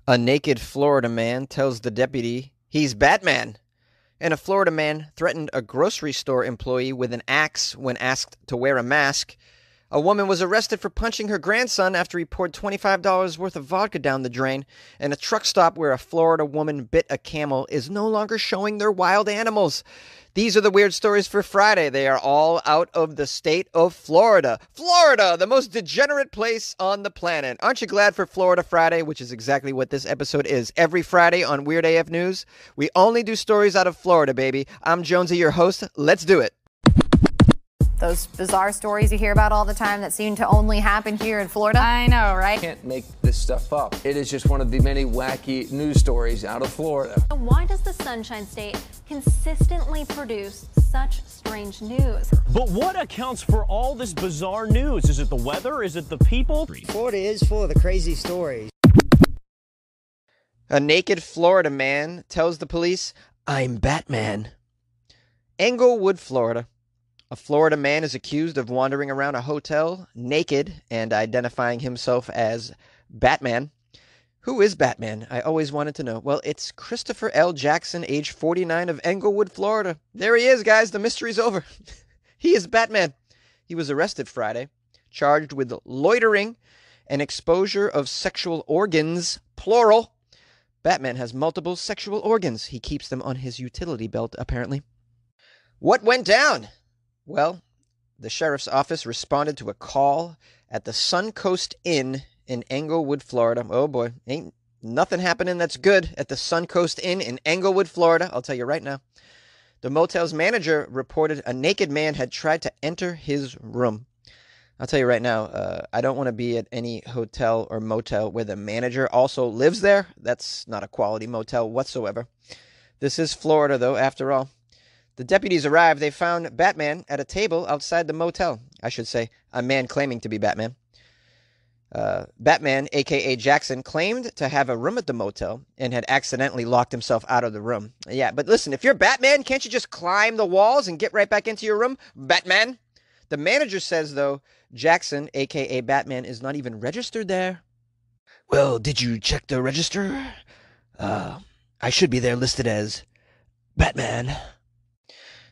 A naked Florida man tells the deputy he's Batman. And a Florida man threatened a grocery store employee with an axe when asked to wear a mask. A woman was arrested for punching her grandson after he poured $25 worth of vodka down the drain. And a truck stop where a Florida woman bit a camel is no longer showing their wild animals. These are the weird stories for Friday. They are all out of the state of Florida. Florida, the most degenerate place on the planet. Aren't you glad for Florida Friday, which is exactly what this episode is. Every Friday on Weird AF News, we only do stories out of Florida, baby. I'm Jonesy, your host. Let's do it. Those bizarre stories you hear about all the time that seem to only happen here in Florida. I know, right? Can't make this stuff up. It is just one of the many wacky news stories out of Florida. Why does the Sunshine State consistently produce such strange news? But what accounts for all this bizarre news? Is it the weather? Is it the people? Florida is full of the crazy stories. A naked Florida man tells the police, "I'm Batman." Englewood, Florida. A Florida man is accused of wandering around a hotel naked and identifying himself as Batman. Who is Batman? I always wanted to know. Well, it's Christopher L. Jackson, age 49, of Englewood, Florida. There he is, guys. The mystery's over. He is Batman. He was arrested Friday, charged with loitering and exposure of sexual organs, plural. Batman has multiple sexual organs. He keeps them on his utility belt, apparently. What went down? Well, the sheriff's office responded to a call at the Suncoast Inn in Englewood, Florida. Oh boy, ain't nothing happening that's good at the Suncoast Inn in Englewood, Florida. I'll tell you right now. The motel's manager reported a naked man had tried to enter his room. I'll tell you right now, I don't want to be at any hotel or motel where the manager also lives there. That's not a quality motel whatsoever. This is Florida, though, after all. The deputies arrived. They found Batman at a table outside the motel. I should say, a man claiming to be Batman. Batman, a.k.a. Jackson, claimed to have a room at the motel and had accidentally locked himself out of the room. Yeah, but listen, if you're Batman, can't you just climb the walls and get right back into your room? Batman? The manager says, though, Jackson, a.k.a. Batman, is not even registered there. Well, did you check the register? I should be there listed as Batman.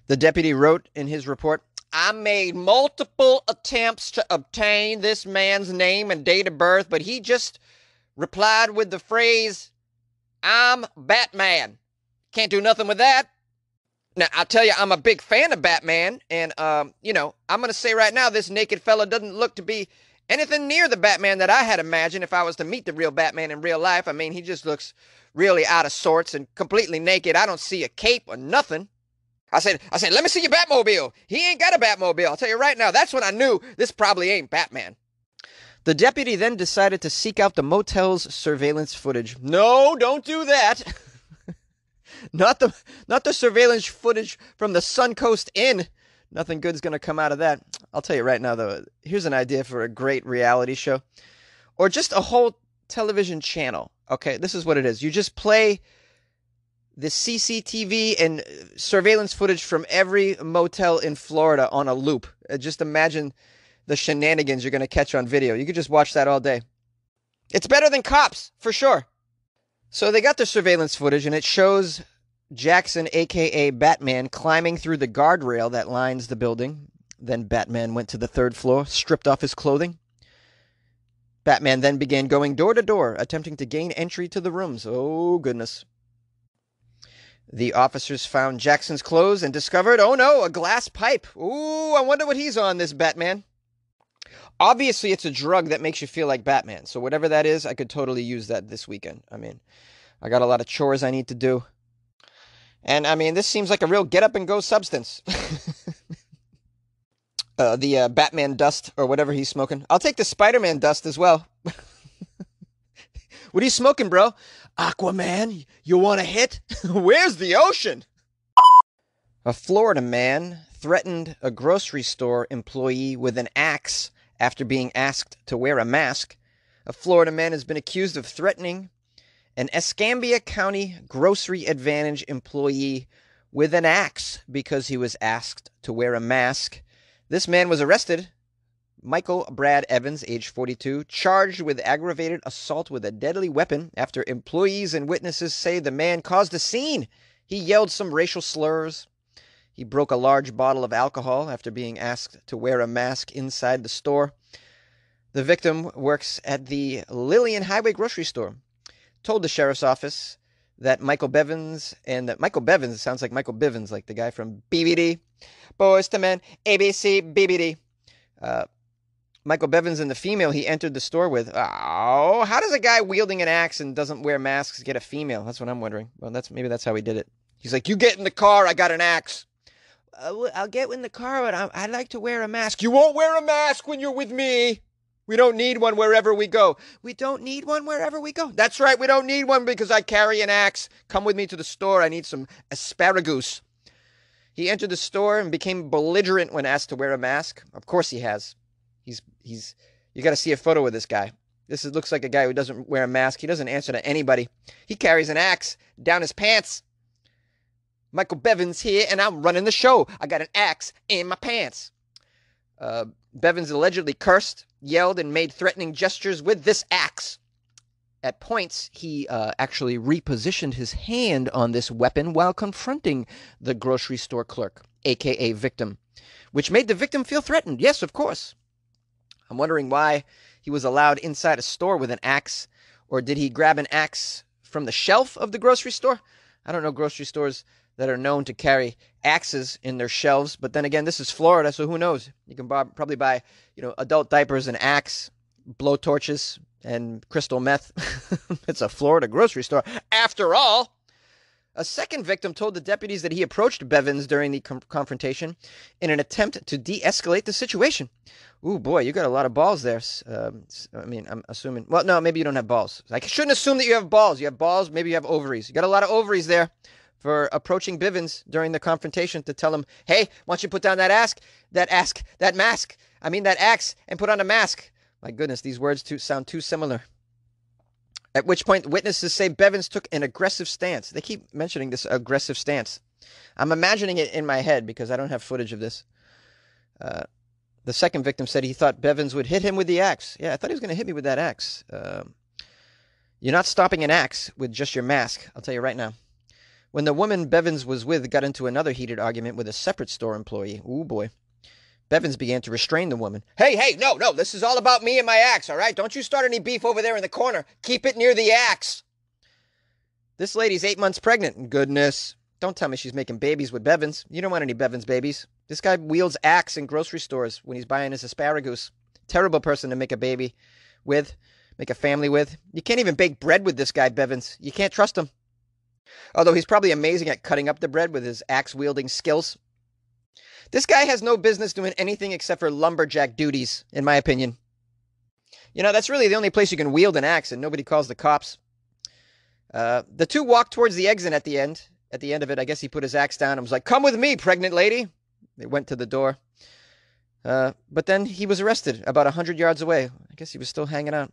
The deputy wrote in his report, "I made multiple attempts to obtain this man's name and date of birth, but he just replied with the phrase, 'I'm Batman.' Can't do nothing with that." Now, I'll tell you, I'm a big fan of Batman, and, I'm going to say right now, this naked fella doesn't look to be anything near the Batman that I had imagined if I was to meet the real Batman in real life. I mean, he just looks really out of sorts and completely naked. I don't see a cape or nothing. I said, let me see your Batmobile. He ain't got a Batmobile. I'll tell you right now, that's when I knew this probably ain't Batman. The deputy then decided to seek out the motel's surveillance footage. No, don't do that. Not the surveillance footage from the Suncoast Inn. Nothing good's going to come out of that. I'll tell you right now, though, here's an idea for a great reality show. Or just a whole television channel. Okay, this is what it is. You just play the CCTV and surveillance footage from every motel in Florida on a loop. Just imagine the shenanigans you're going to catch on video. You could just watch that all day. It's better than Cops, for sure. So they got the surveillance footage, and it shows Jackson, a.k.a. Batman, climbing through the guardrail that lines the building. Then Batman went to the third floor, stripped off his clothing. Batman then began going door to door, attempting to gain entry to the rooms. Oh, goodness. The officers found Jackson's clothes and discovered, oh no, a glass pipe. Ooh, I wonder what he's on, this Batman. Obviously, it's a drug that makes you feel like Batman. So whatever that is, I could totally use that this weekend. I mean, I got a lot of chores I need to do. And, I mean, this seems like a real get-up-and-go substance. The Batman dust, or whatever he's smoking. I'll take the Spider-Man dust as well. What are you smoking, bro? Aquaman, you want a hit? Where's the ocean? A Florida man threatened a grocery store employee with an axe after being asked to wear a mask. A Florida man has been accused of threatening an Escambia County Grocery Advantage employee with an axe because he was asked to wear a mask. This man was arrested Michael Brad Evans, age 42, charged with aggravated assault with a deadly weapon after employees and witnesses say the man caused a scene. He yelled some racial slurs. He broke a large bottle of alcohol after being asked to wear a mask inside the store. The victim works at the Lillian Highway grocery store. Told the sheriff's office that Michael Bevins sounds like Michael Bivins, like the guy from BBD. Boys to Men, ABC, BBD. Michael Bevins and the female he entered the store with. Oh, how does a guy wielding an axe and doesn't wear masks get a female? That's what I'm wondering. Well, maybe that's how he did it. He's like, you get in the car, I got an axe. I'll get in the car, but I'd like to wear a mask. You won't wear a mask when you're with me. We don't need one wherever we go. We don't need one wherever we go. That's right, we don't need one because I carry an axe. Come with me to the store. I need some asparagus. He entered the store and became belligerent when asked to wear a mask. Of course he has. You got to see a photo of this guy. Looks like a guy who doesn't wear a mask. He doesn't answer to anybody. He carries an axe down his pants. Michael Bevins here, and I'm running the show. I got an axe in my pants. Bevins allegedly cursed, yelled, and made threatening gestures with this axe. At points, he actually repositioned his hand on this weapon while confronting the grocery store clerk, a.k.a. victim, which made the victim feel threatened. Yes, of course. I'm wondering why he was allowed inside a store with an axe, or did he grab an axe from the shelf of the grocery store? I don't know grocery stores that are known to carry axes in their shelves, but then again, this is Florida, so who knows? You can probably buy, adult diapers, an axe, blowtorches, and crystal meth. It's a Florida grocery store. After all, a second victim told the deputies that he approached Bevins during the confrontation in an attempt to de-escalate the situation. Ooh, boy, you got a lot of balls there. I'm assuming. Well, no, maybe you don't have balls. I shouldn't assume that you have balls. You have balls, maybe you have ovaries. You got a lot of ovaries there for approaching Bivins during the confrontation to tell him, hey, why don't you put down that axe, and put on a mask. My goodness, these words sound too similar. At which point, witnesses say Bevins took an aggressive stance. They keep mentioning this aggressive stance. I'm imagining it in my head because I don't have footage of this. The second victim said he thought Bevins would hit him with the axe. Yeah, I thought he was going to hit me with that axe. You're not stopping an axe with just your mask, I'll tell you right now. When the woman Bevins was with got into another heated argument with a separate store employee, ooh boy, Bevins began to restrain the woman. Hey, no, this is all about me and my axe, all right? Don't you start any beef over there in the corner. Keep it near the axe. This lady's 8 months pregnant. Goodness. Don't tell me she's making babies with Bevins. You don't want any Bevins babies. This guy wields axe in grocery stores when he's buying his asparagus. Terrible person to make a baby with, make a family with. You can't even bake bread with this guy, Bevins. You can't trust him. Although he's probably amazing at cutting up the bread with his axe-wielding skills. This guy has no business doing anything except for lumberjack duties, in my opinion. That's really the only place you can wield an axe and nobody calls the cops. The two walked towards the exit at the end. At the end of it, I guess he put his axe down and was like, come with me, pregnant lady. They went to the door. But then he was arrested about 100 yards away. I guess he was still hanging out.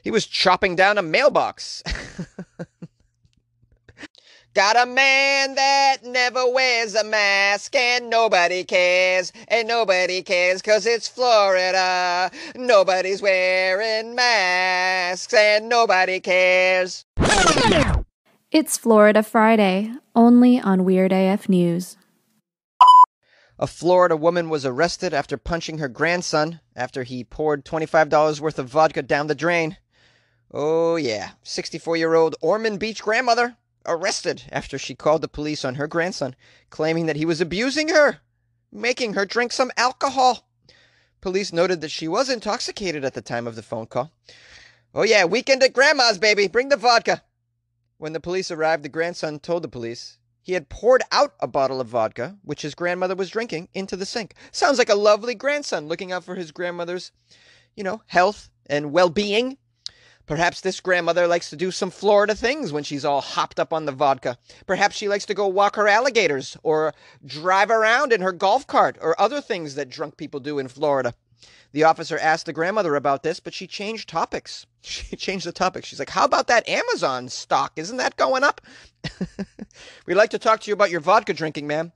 He was chopping down a mailbox. Got a man that never wears a mask, and nobody cares, cause it's Florida. Nobody's wearing masks, and nobody cares. It's Florida Friday, only on Weird AF News. A Florida woman was arrested after punching her grandson after he poured $25 worth of vodka down the drain. Oh yeah, 64-year-old Ormond Beach grandmother arrested after she called the police on her grandson, claiming that he was abusing her, making her drink some alcohol. Police noted that she was intoxicated at the time of the phone call. Oh yeah, weekend at grandma's, baby. Bring the vodka. When the police arrived, the grandson told the police he had poured out a bottle of vodka, which his grandmother was drinking, into the sink. Sounds like a lovely grandson looking out for his grandmother's, health and well-being. Perhaps this grandmother likes to do some Florida things when she's all hopped up on the vodka. Perhaps she likes to go walk her alligators or drive around in her golf cart or other things that drunk people do in Florida. The officer asked the grandmother about this, but she changed topics. She changed the topic. She's like, how about that Amazon stock? Isn't that going up? We'd like to talk to you about your vodka drinking, ma'am.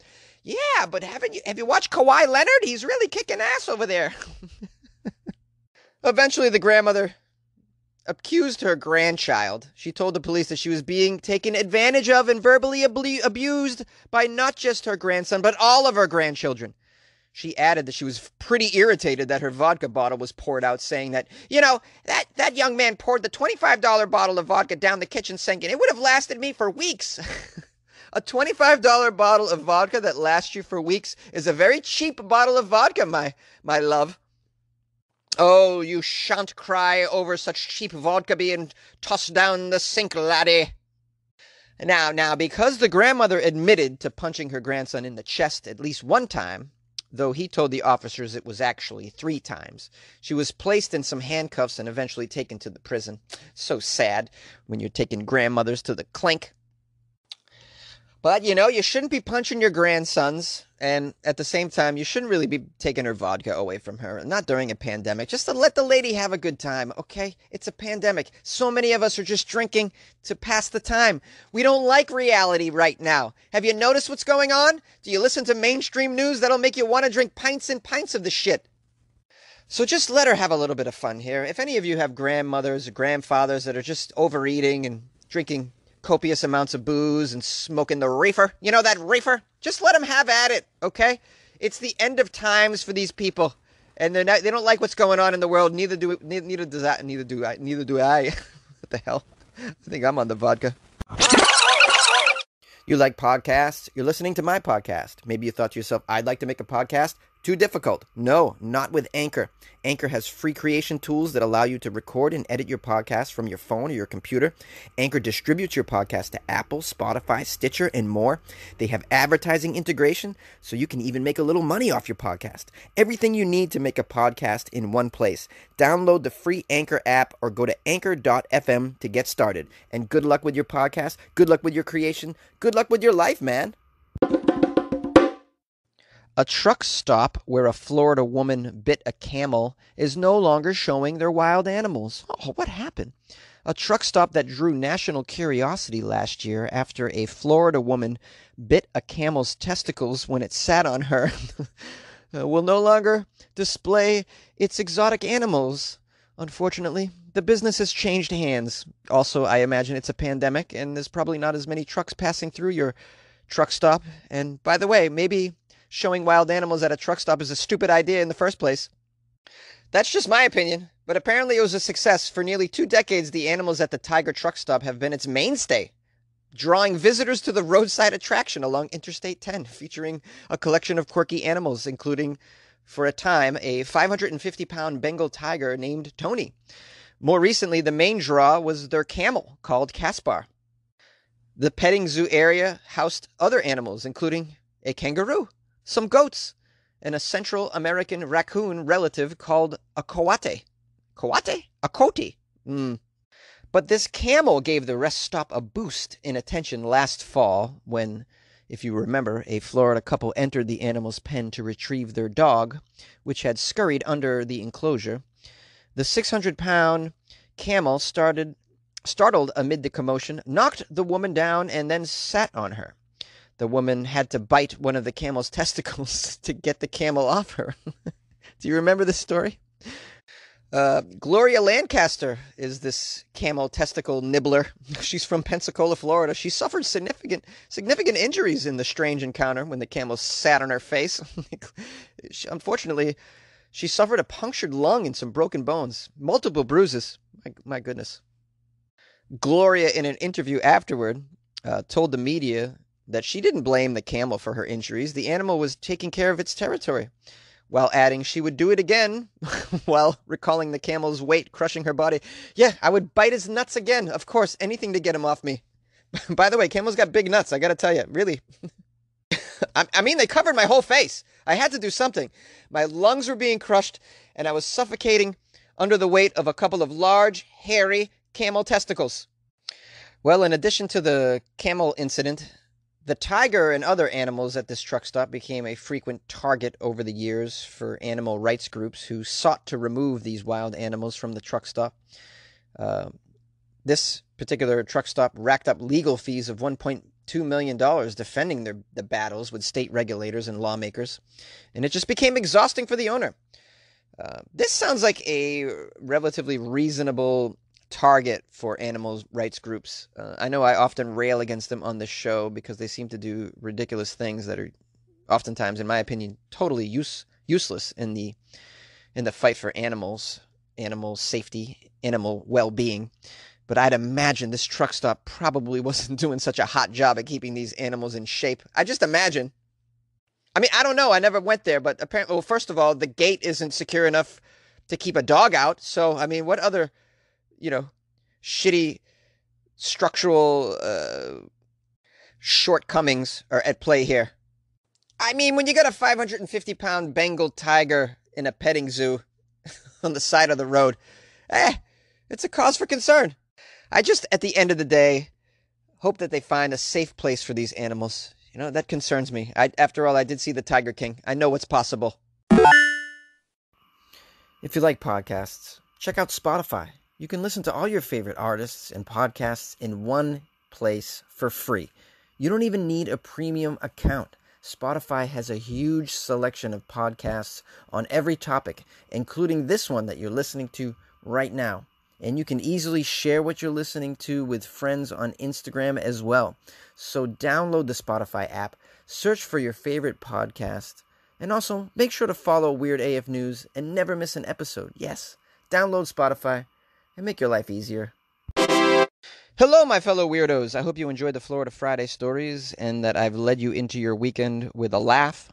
Yeah, but have you watched Kawhi Leonard? He's really kicking ass over there. Eventually, the grandmother accused her grandchild. She told the police that she was being taken advantage of and verbally abused by not just her grandson, but all of her grandchildren. She added that she was pretty irritated that her vodka bottle was poured out, saying that, that young man poured the $25 bottle of vodka down the kitchen sink, and it would have lasted me for weeks. A $25 bottle of vodka that lasts you for weeks is a very cheap bottle of vodka, my love. Oh, you shan't cry over such cheap vodka being tossed down the sink, laddie. Now, because the grandmother admitted to punching her grandson in the chest at least one time, though he told the officers it was actually 3 times, she was placed in some handcuffs and eventually taken to the prison. So sad when you're taking grandmothers to the clink. But, you shouldn't be punching your grandsons, and at the same time, you shouldn't really be taking her vodka away from her, not during a pandemic, just to let the lady have a good time, okay? It's a pandemic. So many of us are just drinking to pass the time. We don't like reality right now. Have you noticed what's going on? Do you listen to mainstream news? That'll make you want to drink pints and pints of the shit. So just let her have a little bit of fun here. If any of you have grandmothers or grandfathers that are just overeating and drinking copious amounts of booze and smoking the reefer, that reefer, just let them have at it, okay? It's the end of times for these people, and they don't like what's going on in the world. Neither do I. What the hell? I think I'm on the vodka. You like podcasts? You're listening to my podcast. Maybe you thought to yourself, I'd like to make a podcast. Too difficult. No, not with Anchor. Anchor has free creation tools that allow you to record and edit your podcast from your phone or your computer. Anchor distributes your podcast to Apple, Spotify, Stitcher, and more. They have advertising integration, so you can even make a little money off your podcast. Everything you need to make a podcast in one place. Download the free Anchor app or go to anchor.fm to get started. And good luck with your podcast. Good luck with your creation. Good luck with your life, man. A truck stop where a Florida woman bit a camel is no longer showing their wild animals. Oh, what happened? A truck stop that drew national curiosity last year after a Florida woman bit a camel's testicles when it sat on her will no longer display its exotic animals. Unfortunately, the business has changed hands. Also, I imagine it's a pandemic and there's probably not as many trucks passing through your truck stop. And by the way, maybe showing wild animals at a truck stop is a stupid idea in the first place. That's just my opinion, but apparently it was a success. For nearly 2 decades, the animals at the Tiger truck stop have been its mainstay, drawing visitors to the roadside attraction along Interstate 10, featuring a collection of quirky animals, including, for a time, a 550-pound Bengal tiger named Tony. More recently, the main draw was their camel, called Caspar. The petting zoo area housed other animals, including a kangaroo, some goats, and a Central American raccoon relative called a coati. Coati? A coati. But this camel gave the rest stop a boost in attention last fall when, if you remember, a Florida couple entered the animal's pen to retrieve their dog, which had scurried under the enclosure. The 600-pound camel startled amid the commotion, knocked the woman down, and then sat on her. The woman had to bite one of the camel's testicles to get the camel off her. Do you remember this story? Gloria Lancaster is this camel testicle nibbler. She's from Pensacola, Florida. She suffered significant injuries in the strange encounter when the camel sat on her face. Unfortunately, she suffered a punctured lung and some broken bones, multiple bruises. My goodness. Gloria, in an interview afterward, told the media that she didn't blame the camel for her injuries. The animal was taking care of its territory, while adding she would do it again, while recalling the camel's weight crushing her body. Yeah, I would bite his nuts again. Of course, anything to get him off me. By the way, camels got big nuts, I gotta tell you, really. I mean, they covered my whole face. I had to do something. My lungs were being crushed, and I was suffocating under the weight of a couple of large, hairy camel testicles. Well, in addition to the camel incident, the tiger and other animals at this truck stop became a frequent target over the years for animal rights groups who sought to remove these wild animals from the truck stop. This particular truck stop racked up legal fees of $1.2 $2 million defending the battles with state regulators and lawmakers, and it just became exhausting for the owner. This sounds like a relatively reasonable target for animal rights groups. I know I often rail against them on this show because they seem to do ridiculous things that are oftentimes, in my opinion, totally useless in the fight for animals, animal safety, animal well-being. But I'd imagine this truck stop probably wasn't doing such a hot job at keeping these animals in shape. I just imagine. I mean, I don't know. I never went there, but apparently, well, first of all, the gate isn't secure enough to keep a dog out. So, I mean, what other, shitty structural shortcomings are at play here? I mean, when you got a 550-pound Bengal tiger in a petting zoo on the side of the road, it's a cause for concern. I just, at the end of the day, hope that they find a safe place for these animals. That concerns me. After all, I did see the Tiger King. I know what's possible. If you like podcasts, check out Spotify. You can listen to all your favorite artists and podcasts in one place for free. You don't even need a premium account. Spotify has a huge selection of podcasts on every topic, including this one that you're listening to right now. And you can easily share what you're listening to with friends on Instagram as well. So download the Spotify app, search for your favorite podcast, and also make sure to follow Weird AF News and never miss an episode. Yes, download Spotify and make your life easier. Hello, my fellow weirdos. I hope you enjoyed the Florida Friday stories and that I've led you into your weekend with a laugh.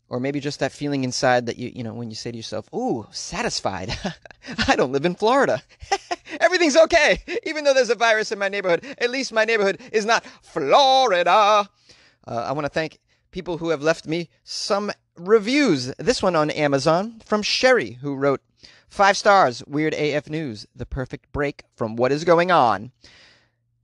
Or maybe just that feeling inside that you know, when you say to yourself, ooh, satisfied. I don't live in Florida. Everything's okay. Even though there's a virus in my neighborhood, at least my neighborhood is not Florida. I want to thank people who have left me some reviews. This one on Amazon from Sherry, who wrote, 5 stars, Weird AF News, the perfect break from what is going on.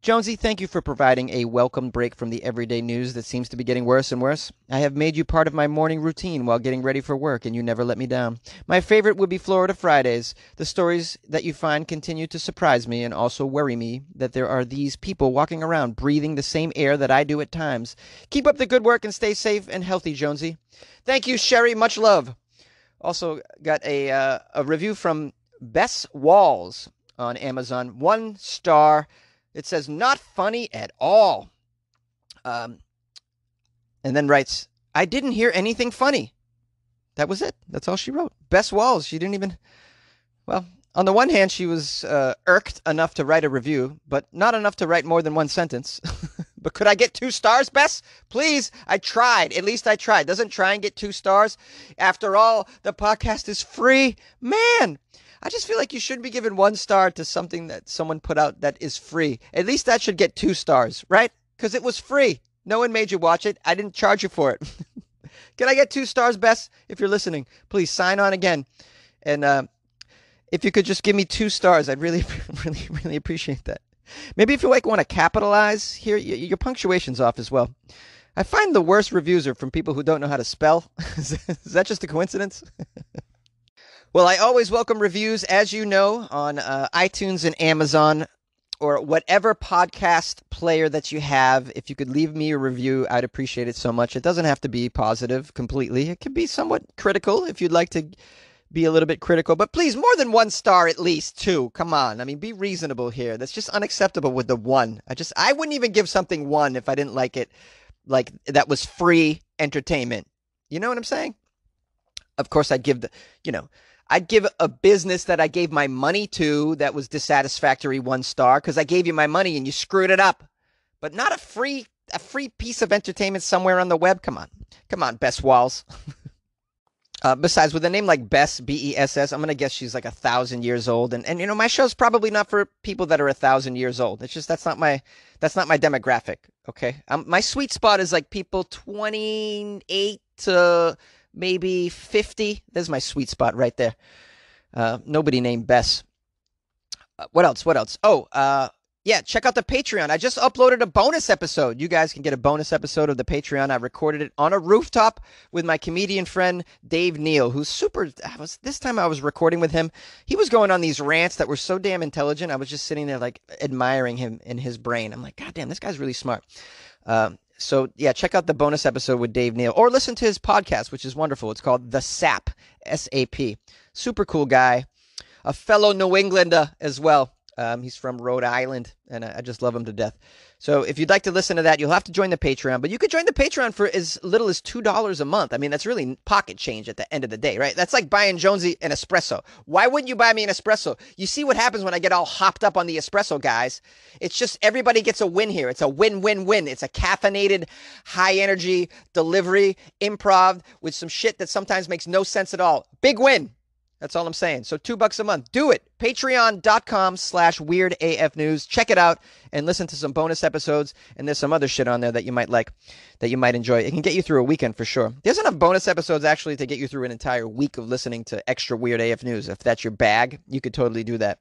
Jonesy, thank you for providing a welcome break from the everyday news that seems to be getting worse and worse. I have made you part of my morning routine while getting ready for work, and you never let me down. My favorite would be Florida Fridays. The stories that you find continue to surprise me and also worry me that there are these people walking around breathing the same air that I do at times. Keep up the good work and stay safe and healthy, Jonesy. Thank you, Sherry. Much love. Also got a review from Bess Walls on Amazon. 1 star. It says, not funny at all. And then writes, I didn't hear anything funny. That was it. That's all she wrote. Bess Walls. She didn't even... Well, on the one hand, she was irked enough to write a review, but not enough to write more than 1 sentence. But could I get 2 stars, Bess? Please. I tried. At least I tried. Doesn't try and get 2 stars. After all, the podcast is free. Man, I just feel like you shouldn't be giving 1 star to something that someone put out that is free. At least that should get 2 stars, right? Because it was free. No one made you watch it. I didn't charge you for it. Can I get 2 stars, Bess? If you're listening, please sign on again. And if you could just give me 2 stars, I'd really, really, really appreciate that. Maybe if you want to capitalize here, your punctuation's off as well. I find the worst reviews are from people who don't know how to spell. Is that just a coincidence? Well, I always welcome reviews, as you know, on iTunes and Amazon or whatever podcast player that you have. If you could leave me a review, I'd appreciate it so much. It doesn't have to be positive completely. It can be somewhat critical if you'd like to be a little bit critical. But please, more than 1 star at least, 2. Come on. I mean, be reasonable here. That's just unacceptable with the 1. I wouldn't even give something 1 if I didn't like it, like that was free entertainment. You know what I'm saying? Of course, I'd give I'd give a business that I gave my money to that was dissatisfactory 1 star because I gave you my money and you screwed it up. But not a free piece of entertainment somewhere on the web. Come on, Bess Walls. Besides, with a name like Bess, B-E-S-S, I'm going to guess she's like 1,000 years old. And my show's probably not for people that are 1,000 years old. It's just, that's not my demographic. Okay. My sweet spot is like people 28 to maybe 50. There's my sweet spot right there. Nobody named Bess. What else? Oh, Yeah, check out the Patreon. I just uploaded a bonus episode. You guys can get a bonus episode of the Patreon. I recorded it on a rooftop with my comedian friend Dave Neal, who's super. This time I was recording with him. He was going on these rants that were so damn intelligent. I was just sitting there like admiring him in his brain. I'm like, God damn, this guy's really smart. So yeah, check out the bonus episode with Dave Neal, or listen to his podcast, which is wonderful. It's called The SAP, S-A-P. Super cool guy, a fellow New Englander as well. He's from Rhode Island, and I just love him to death. So if you'd like to listen to that, you'll have to join the Patreon. But you could join the Patreon for as little as $2 a month. I mean, that's really pocket change at the end of the day, right? That's like buying Jonesy an espresso. Why wouldn't you buy me an espresso? You see what happens when I get all hopped up on the espresso, guys. It's just everybody gets a win here. It's a win-win-win. It's a caffeinated, high-energy delivery, improv with some shit that sometimes makes no sense at all. Big win. That's all I'm saying. So $2 a month. Do it. Patreon.com/WeirdAFNews. Check it out and listen to some bonus episodes. And there's some other shit on there that you might like, that you might enjoy. It can get you through a weekend for sure. There's enough bonus episodes actually to get you through an entire week of listening to extra Weird AF News. If that's your bag, you could totally do that.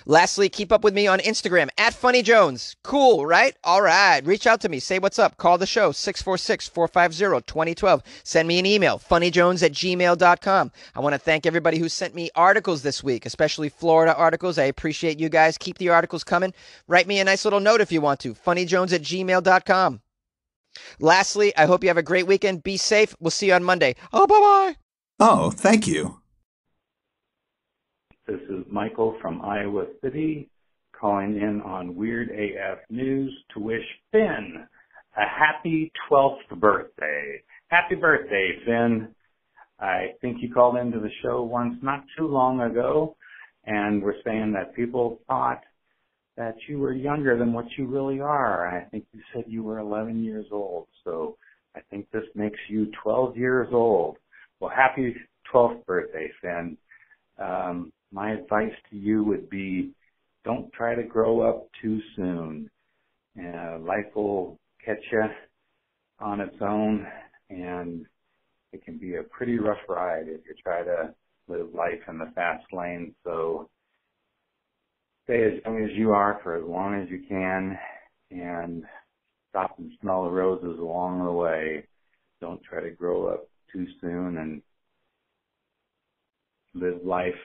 Lastly, keep up with me on Instagram at FunnyJones. Cool, right? All right. Reach out to me. Say what's up. Call the show, 646-450-2012. Send me an email, funnyjones@gmail.com. I want to thank everybody who sent me articles this week, especially Florida articles. I appreciate you guys. Keep the articles coming. Write me a nice little note if you want to, funnyjones@gmail.com. Lastly, I hope you have a great weekend. Be safe. We'll see you on Monday. Oh, bye-bye. Oh, thank you. This is Michael from Iowa City calling in on Weird AF News to wish Finn a happy 12th birthday. Happy birthday, Finn. I think you called into the show once not too long ago and were saying that people thought that you were younger than what you really are. I think you said you were 11 years old, so I think this makes you 12 years old. Well, happy 12th birthday, Finn. My advice to you would be don't try to grow up too soon. Life will catch you on its own, and it can be a pretty rough ride if you try to live life in the fast lane. So stay as young as you are for as long as you can, and stop and smell the roses along the way. Don't try to grow up too soon and live life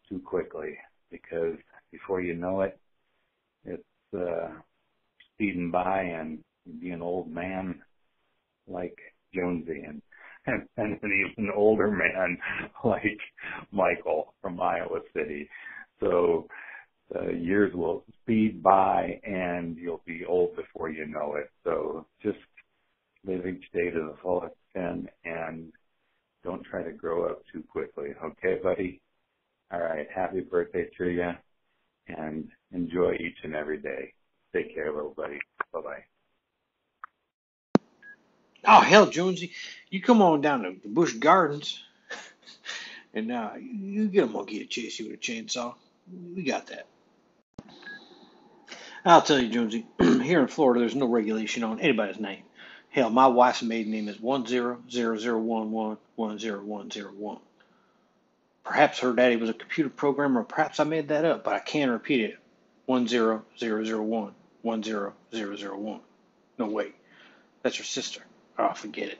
too quickly, because before you know it, it's speeding by and you'll be an old man like Jonesy and an even older man like Michael from Iowa City. So years will speed by and you'll be old before you know it. So just live each day to the fullest and don't try to grow up too quickly. Okay, buddy? All right. Happy birthday to you, and enjoy each and every day. Take care, little buddy. Bye-bye. Oh, hell, Jonesy, you come on down to the Busch Gardens, and you get a monkey to chase you with a chainsaw. We got that. I'll tell you, Jonesy, here in Florida, there's no regulation on anybody's name. Hell, my wife's maiden name is 100011100101. Perhaps her daddy was a computer programmer, or perhaps I made that up, but I can't repeat it. 1000111001. No, wait. That's her sister. Oh, forget it.